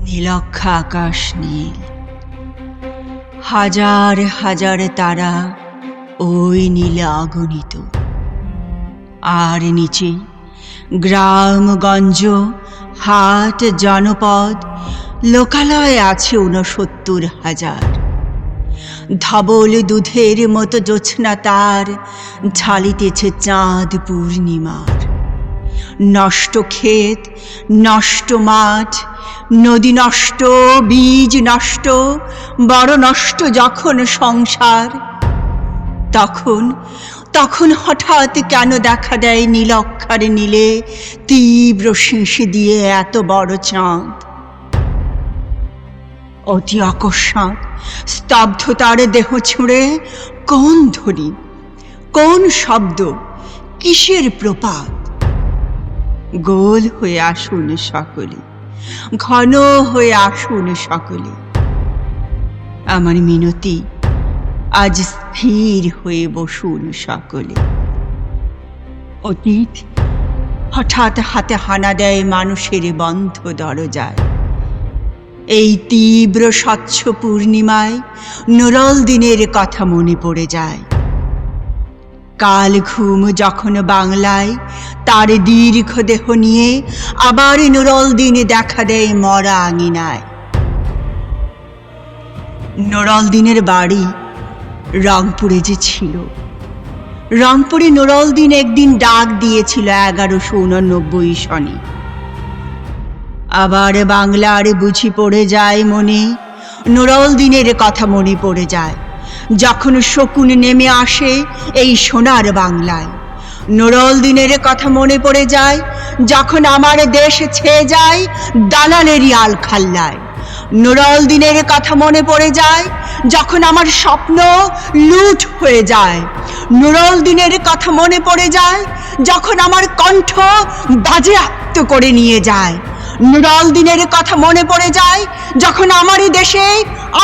নীলক্ষা আকাশ নীল, হাজার হাজার তারা ওই নীলে অগণিত। আর নিচে গ্রামগঞ্জ, হাট, জনপদ, লোকালয় আছে ৬৯,০০০। ধবল দুধের মতো জোছনা তার ঝালিতেছে চাঁদ পূর্ণিমার। নষ্ট ক্ষেত, নষ্ট মাঠ, নদী নষ্ট, বীজ নষ্ট, বড় নষ্ট যখন সংসার, তখন তখন হঠাৎ কেন দেখা দেয় নীলক্ষার নীলে তীব্র শিশি দিয়ে এত বড় চাঁদ? অতি অকস্মাৎ স্তব্ধতার দেহ ছুঁড়ে কোন ধ্বনি, কোন শব্দ, কিসের প্রপাত? গোল হয়ে আসুন সকলে, ঘন হয়ে আসুন সকলে। আমার মিনতি, আজ স্থির হয়ে বসুন সকলে। অতীত হঠাৎ হাতে হানা দেয় মানুষের বন্ধ দরজায়। এই তীব্র স্বচ্ছ পূর্ণিমায় নুরল দিনের কথা মনে পড়ে যায়। কাল ঘুম যখন বাংলায় তার দীর্ঘ দেহ নিয়ে আবার নুরল দিনে দেখা দেয় মরা আঙিনায়। নুরল দিনের বাড়ি রংপুরে যে ছিল, রংপুরে নুরল দিন একদিন ডাক দিয়েছিল ১১৮৯ সনে। আবার বাংলার বুঝি পড়ে যায় মনে, নুরল দিনের কথা মনে পড়ে যায় যখন শকুন নেমে আসে এই সোনার বাংলায়। নুরল দিনের কথা মনে পড়ে যায় যখন আমার দেশ ছেয়ে যায় দালালেরই আলখাল্লায়। নুরল দিনের কথা মনে পড়ে যায় যখন আমার স্বপ্ন লুঠ হয়ে যায়। নুরল দিনের কথা মনে পড়ে যায় যখন আমার কণ্ঠ বাজেয়াপ্ত করে নিয়ে যায়। নুরল দিনের কথা মনে পড়ে যায় যখন আমারই দেশে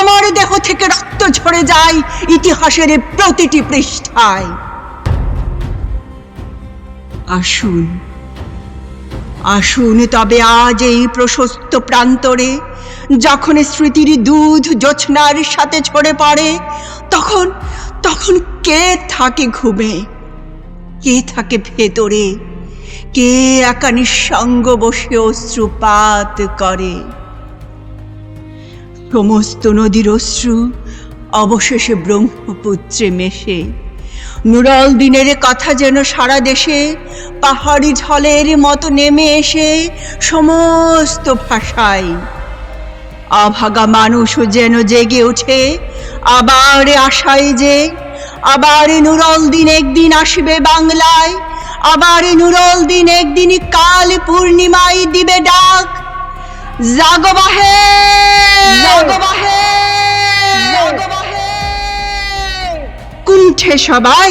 আমার দেহ থেকে রক্ত ঝরে যায় ইতিহাসের প্রতিটি পৃষ্ঠায়। আসুন আসুন তবে আজ এই প্রশস্ত প্রান্তরে, যখন স্মৃতির দুধ জোছনার সাথে ঝরে পড়ে, তখন তখন কে থাকে ঘুমে, কে থাকে ভেতরে, কে একা নিঃসঙ্গ বসে অশ্রুপাত করে? সমস্ত নদীর অশ্রু অবশেষে ব্রহ্মপুত্রে মেশে। নুরল দিনের কথা যেন সারা দেশে পাহাড়ি ঝলের মতো নেমে এসে সমস্ত ভাষায়। অভাগা মানুষও যেন জেগে ওঠে আবার আশায় যে আবার নুরল দিন একদিন আসবে বাংলায়। আবার নুরল দিন একদিন কাল পূর্ণিমায় দিবে ডাক, জাগো বাহে, জাগো বাহে, জাগো বাহে। কুণ্ঠে সবাই